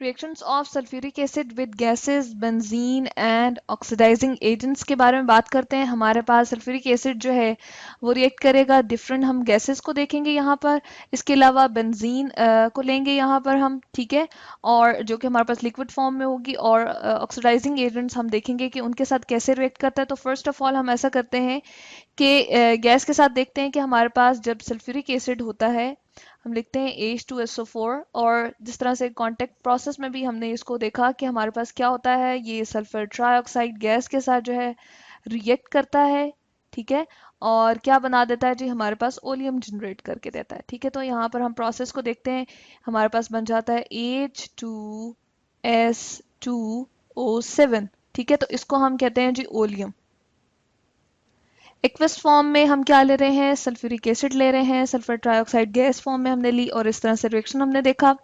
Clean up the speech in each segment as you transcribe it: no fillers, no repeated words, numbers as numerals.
Reactions of sulphuric acid with gases benzene and oxidising agents के बारे में बात करते हैं। हमारे पास सल्फ्यूरिक एसिड जो है वो रिएक्ट करेगा डिफरेंट, हम गैसेस को देखेंगे यहाँ पर। इसके अलावा बेंजीन को लेंगे यहाँ पर हम, ठीक है, और जो कि हमारे पास लिक्विड फॉर्म में होगी, और ऑक्सीडाइजिंग एजेंट्स हम देखेंगे कि उनके साथ कैसे रिएक्ट करता है। तो फर्स्ट ऑफ ऑल हम ऐसा करते हैं कि गैस के साथ देखते हैं कि हमारे पास जब सल्फ्यूरिक एसिड होता है हम लिखते हैं H2SO4, और जिस तरह से कांटेक्ट प्रोसेस में भी हमने इसको देखा कि हमारे पास क्या होता है, ये सल्फर ट्राइऑक्साइड गैस के साथ जो है रिएक्ट करता है, ठीक है, और क्या बना देता है जी, हमारे पास ओलियम जनरेट करके देता है, ठीक है। तो यहाँ पर हम प्रोसेस को देखते हैं, हमारे पास बन जाता है H2S2O7, ठीक है, तो इसको हम कहते हैं जी ओलियम। एक्वस फॉर्म में हम क्या ले रहे हैं, सल्फ्यूरिक एसिड ले रहे हैं, सल्फर ट्राइऑक्साइड गैस फॉर्म में हमने ली, और इस तरह से रिएक्शन हमने देखा।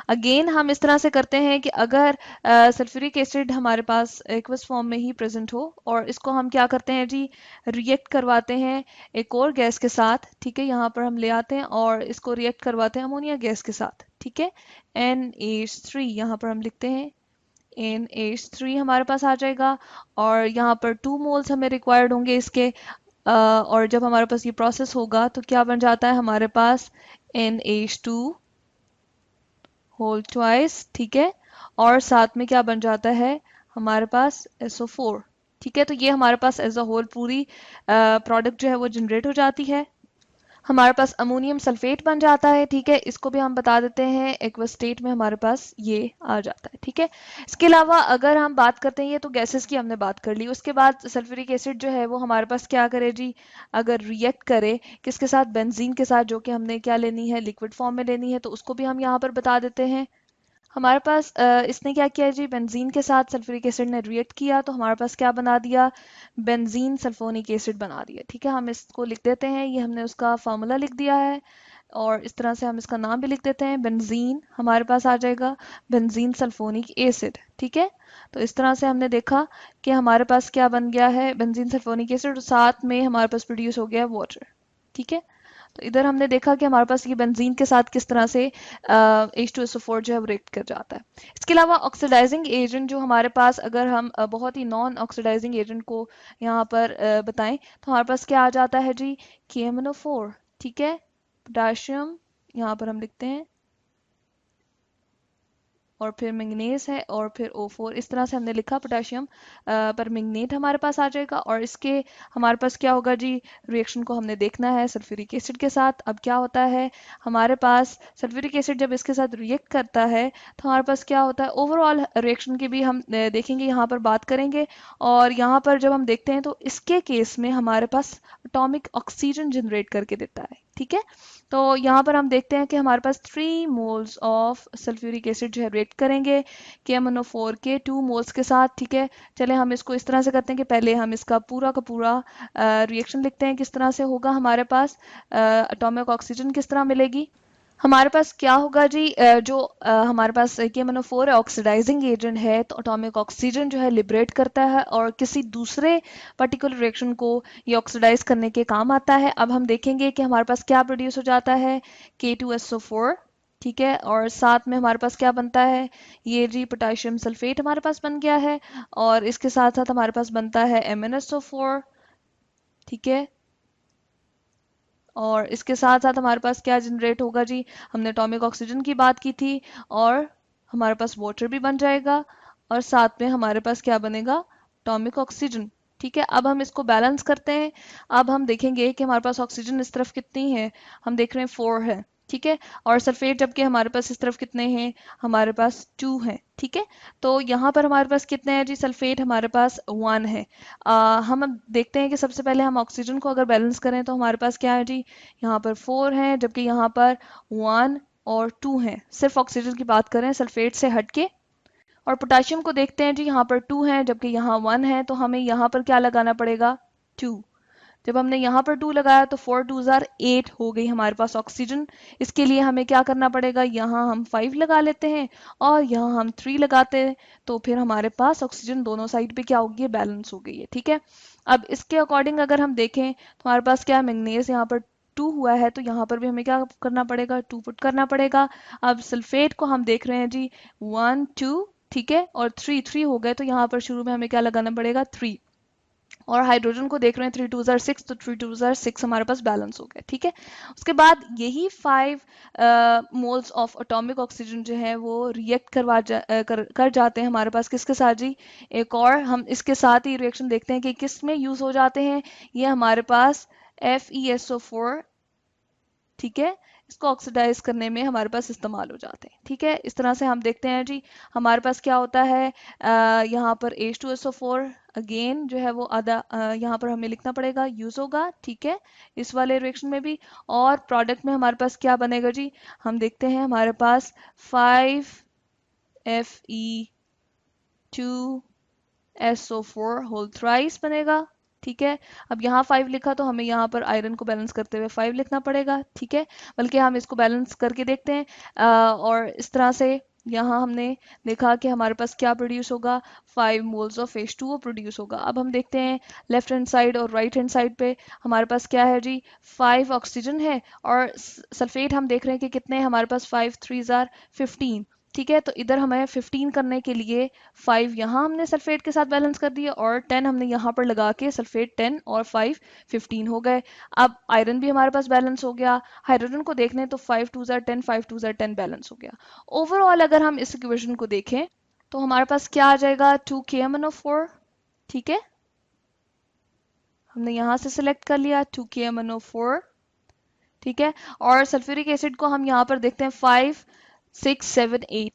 अगेन हम इस तरह से करते हैं कि अगर सल्फ्यूरिक एसिड हमारे पास एक्वस फॉर्म में ही प्रेजेंट हो, और इसको हम क्या करते हैं जी, रिएक्ट करवाते हैं एक और गैस के साथ, ठीक है, यहाँ पर हम ले आते हैं और इसको रिएक्ट करवाते हैं अमोनिया गैस के साथ, ठीक है, NH3 यहाँ पर हम लिखते हैं, NH3 हमारे पास आ जाएगा, और यहाँ पर 2 मोल्स हमें रिक्वायर्ड होंगे इसके। और जब हमारे पास ये प्रोसेस होगा तो क्या बन जाता है हमारे पास NH2 होल ट्वाइस, ठीक है, और साथ में क्या बन जाता है हमारे पास SO4, ठीक है। तो ये हमारे पास एज अ होल पूरी प्रोडक्ट जो है वो जनरेट हो जाती है। हमारे पास अमोनियम सल्फेट बन जाता है, ठीक है, इसको भी हम बता देते हैं एक्वस स्टेट में हमारे पास ये आ जाता है, ठीक है। इसके अलावा अगर हम बात करते हैं, ये तो गैसेस की हमने बात कर ली, उसके बाद सल्फ्यूरिक एसिड जो है वो हमारे पास क्या करे जी, अगर रिएक्ट करे किसके साथ, बेंजीन के साथ, जो कि हमने क्या लेनी है, लिक्विड फॉर्म में लेनी है, तो उसको भी हम यहाँ पर बता देते हैं। हमारे पास इसने क्या किया जी, बेंजीन के साथ सल्फ्यूरिक एसिड ने रिएक्ट किया, तो हमारे पास क्या बना दिया, बेंजीन सल्फोनिक एसिड बना दिया, ठीक है। हम इसको लिख देते हैं, ये हमने उसका फार्मूला लिख दिया है, और इस तरह से हम इसका नाम भी लिख देते हैं, बेंजीन हमारे पास आ जाएगा बेंजीन सल्फोनिक एसिड, ठीक है। तो इस तरह से हमने देखा कि हमारे पास क्या बन गया है, बेंजीन सल्फोनिक एसिड, और साथ में हमारे पास प्रोड्यूस हो गया वाटर, ठीक है। तो इधर हमने देखा कि हमारे पास ये बेंजीन के साथ किस तरह से H2SO4 जो है वो रिएक्ट कर जाता है। इसके अलावा ऑक्सीडाइजिंग एजेंट जो हमारे पास, अगर हम बहुत ही नॉन ऑक्सीडाइजिंग एजेंट को यहाँ पर बताएं, तो हमारे पास क्या आ जाता है जी, KMnO4, ठीक है, पोटाशियम यहाँ पर हम लिखते हैं, और फिर मैंगनीज है, और फिर O4, इस तरह से हमने लिखा पोटेशियम पर मैंगनेट हमारे पास आ जाएगा। और इसके हमारे पास क्या होगा जी, रिएक्शन को हमने देखना है सल्फ्यूरिक एसिड के साथ। अब क्या होता है हमारे पास, सल्फ्यूरिक एसिड जब इसके साथ रिएक्ट करता है तो हमारे पास क्या होता है, ओवरऑल रिएक्शन की भी हम देखेंगे, यहाँ पर बात करेंगे। और यहाँ पर जब हम देखते हैं तो इसके केस में हमारे पास अटोमिक ऑक्सीजन जनरेट करके देता है, ठीक है। तो यहाँ पर हम देखते हैं कि हमारे पास 3 मोल्स ऑफ सल्फ्यूरिक एसिड जो है रिएक्ट करेंगे KMnO4 के 2 मोल्स के साथ, ठीक है। चले हम इसको इस तरह से करते हैं कि पहले हम इसका पूरा का पूरा रिएक्शन लिखते हैं, किस तरह से होगा हमारे पास एटॉमिक ऑक्सीजन किस तरह मिलेगी। हमारे पास क्या होगा जी, जो हमारे पास KMnO4 ऑक्सीडाइजिंग एजेंट है, तो एटॉमिक ऑक्सीजन जो है लिबरेट करता है और किसी दूसरे पर्टिकुलर रिएक्शन को ये ऑक्सीडाइज करने के काम आता है। अब हम देखेंगे कि हमारे पास क्या प्रोड्यूस हो जाता है, K2SO4, ठीक है, और साथ में हमारे पास क्या बनता है, ये जी पोटेशियम सल्फेट हमारे पास बन गया है, और इसके साथ साथ हमारे पास बनता है MnSO4, ठीक है। और इसके साथ साथ हमारे पास क्या जनरेट होगा जी, हमने एटॉमिक ऑक्सीजन की बात की थी, और हमारे पास वाटर भी बन जाएगा, और साथ में हमारे पास क्या बनेगा, एटॉमिक ऑक्सीजन, ठीक है। अब हम इसको बैलेंस करते हैं। अब हम देखेंगे कि हमारे पास ऑक्सीजन इस तरफ कितनी है, हम देख रहे हैं 4 है, ठीक है, और सल्फेट जबकि हमारे पास इस तरफ कितने हैं, हमारे पास 2 हैं, ठीक है। तो यहाँ पर हमारे पास कितने हैं जी, सल्फेट हमारे पास 1 है। हम अब देखते हैं कि सबसे पहले हम ऑक्सीजन को अगर बैलेंस करें तो हमारे पास क्या है जी, यहाँ पर 4 है, जबकि यहाँ पर 1 और 2 हैं, सिर्फ ऑक्सीजन की बात करें सल्फेट से हटके। और पोटेशियम को देखते हैं जी, यहाँ पर 2 है जबकि यहाँ 1 है, तो हमें यहाँ पर क्या लगाना पड़ेगा, 2। जब हमने यहाँ पर 2 लगाया तो 4 2 जार 8 हो गई हमारे पास ऑक्सीजन। इसके लिए हमें क्या करना पड़ेगा, यहाँ हम 5 लगा लेते हैं और यहाँ हम 3 लगाते हैं, तो फिर हमारे पास ऑक्सीजन दोनों साइड पे क्या होगी, बैलेंस हो गई है, ठीक है। अब इसके अकॉर्डिंग अगर हम देखें तो हमारे पास क्या है, मैंगनीज यहाँ पर टू हुआ है तो यहाँ पर भी हमें क्या करना पड़ेगा, टू पुट करना पड़ेगा। अब सल्फेट को हम देख रहे हैं जी, वन टू, ठीक है, और थ्री, थ्री हो गए तो यहाँ पर शुरू में हमें क्या लगाना पड़ेगा, थ्री। और हाइड्रोजन को देख रहे हैं, थ्री टू जार सिक्स, तो थ्री टू जार सिक्स हमारे पास बैलेंस हो गया, ठीक है। उसके बाद यही 5 मोल्स ऑफ एटॉमिक ऑक्सीजन जो है वो रिएक्ट कर जाते हैं हमारे पास किसके साथ जी, एक और हम इसके साथ ही रिएक्शन देखते हैं कि किस में यूज हो जाते हैं। ये हमारे पास FeSO4, ठीक है, इसको ऑक्सीडाइज करने में हमारे पास इस्तेमाल हो जाते हैं, ठीक है। इस तरह से हम देखते हैं जी हमारे पास क्या होता है, यहाँ पर H2SO4 अगेन जो है वो आधा यहाँ पर हमें लिखना पड़ेगा, यूज होगा, ठीक है, इस वाले रिएक्शन में भी। और प्रोडक्ट में हमारे पास क्या बनेगा जी, हम देखते हैं हमारे पास 5Fe2SO4 होल थ्राइस बनेगा, ठीक है। अब यहाँ 5 लिखा तो हमें यहाँ पर आयरन को बैलेंस करते हुए 5 लिखना पड़ेगा, ठीक है। बल्कि हम इसको बैलेंस करके देखते हैं, और इस तरह से यहाँ हमने देखा कि हमारे पास क्या प्रोड्यूस होगा, 5 मोल्स ऑफ H2O प्रोड्यूस होगा। अब हम देखते हैं लेफ्ट हैंड साइड और राइट हैंड साइड पे हमारे पास क्या है जी, 5 ऑक्सीजन है, और सल्फेट हम देख रहे हैं कि कितने हमारे पास, 5 3 जार 15, ठीक है। तो इधर हमें 15 करने के लिए 5 यहाँ हमने सल्फेट के साथ बैलेंस कर दिया, और 10 हमने यहाँ पर लगा के सल्फेट 10 और 5 15 हो गए। अब आयरन भी हमारे पास बैलेंस हो गया। हाइड्रोजन को देख लें तो 5 2 जार 10, 5 2 जार 10 बैलेंस हो गया। ओवरऑल अगर हम इस इक्वेशन को देखें तो हमारे पास क्या आ जाएगा, 2KMnO4, ठीक है, हमने यहाँ से सिलेक्ट कर लिया 2KMnO4, ठीक है। और सल्फ्यूरिक एसिड को हम यहाँ पर देखते हैं 5 6 7 8,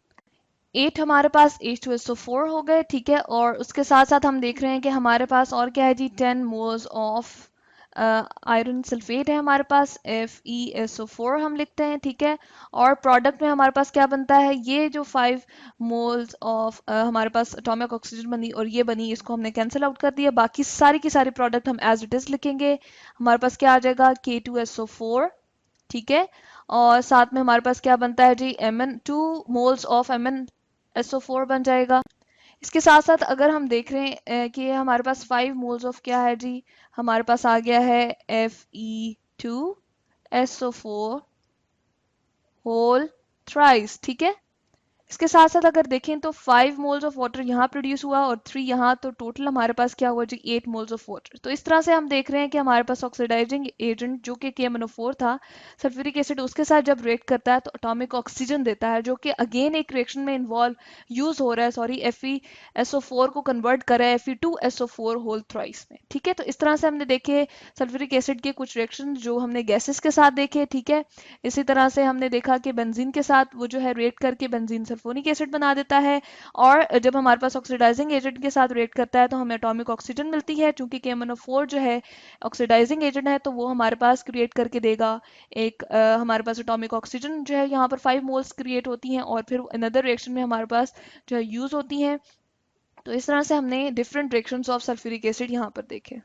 8 हमारे पास H2SO4 हो गए, ठीक है। और उसके साथ साथ हम देख रहे हैं कि हमारे पास और क्या है जी, 10 मोल्स ऑफ आयरन सल्फेट है हमारे पास, FeSO4 हम लिखते हैं, ठीक है। और प्रोडक्ट में हमारे पास क्या बनता है, ये जो 5 मोल्स ऑफ हमारे पास एटॉमिक ऑक्सीजन बनी और ये बनी, इसको हमने कैंसिल आउट कर दिया, बाकी सारी की सारी प्रोडक्ट हम एज इट इज लिखेंगे। हमारे पास क्या आ जाएगा, K2SO4, ठीक है। और साथ में हमारे पास क्या बनता है जी, Mn 2 मोल्स ऑफ MnSO4 बन जाएगा। इसके साथ साथ अगर हम देख रहे हैं कि हमारे पास 5 मोल्स ऑफ क्या है जी, हमारे पास आ गया है Fe2SO4 होल थ्राइस, ठीक है। इसके साथ साथ अगर देखें तो 5 मोल्स ऑफ वाटर यहाँ प्रोड्यूस हुआ और 3 यहाँ, तो टोटल हमारे पास क्या हुआ जी, 8 मोल्स ऑफ वाटर। तो इस तरह से हम देख रहे हैं कि हमारे पास ऑक्सीडाइजिंग एजेंट जो कि KMnO4 था, सल्फ्यूरिक एसिड उसके साथ जब रिएक्ट करता है तो एटॉमिक ऑक्सीजन देता है, जो कि अगेन एक रिएक्शन में इन्वॉल्व यूज हो रहा है, सॉरी, FeSO4 को कन्वर्ट कर रहा है Fe2SO4 होल थ्राइस में, ठीक है। तो इस तरह से हमने देखे सल्फ्यूरिक एसिड के कुछ रिएक्शन जो हमने गैसेस के साथ देखे, ठीक है। इसी तरह से हमने देखा कि बेंजीन के साथ वो जो है रिएक्ट करके बेंजीन सल्फोनिक एसिड बना देता है, और जब हमारे पास ऑक्सीडाइजिंग एजेंट के साथ रिएक्ट करता है तो हमें एटॉमिक ऑक्सीजन मिलती है, चूंकि KMnO4 जो है ऑक्सीडाइजिंग एजेंट है तो वो हमारे पास क्रिएट करके देगा एक हमारे पास एटॉमिक ऑक्सीजन जो है यहाँ पर 5 मोल्स क्रिएट होती हैं, और फिर अनदर रिएक्शन में हमारे पास जो है यूज होती हैं। तो इस तरह से हमने different reactions of sulphuric acid यहाँ पर देखे।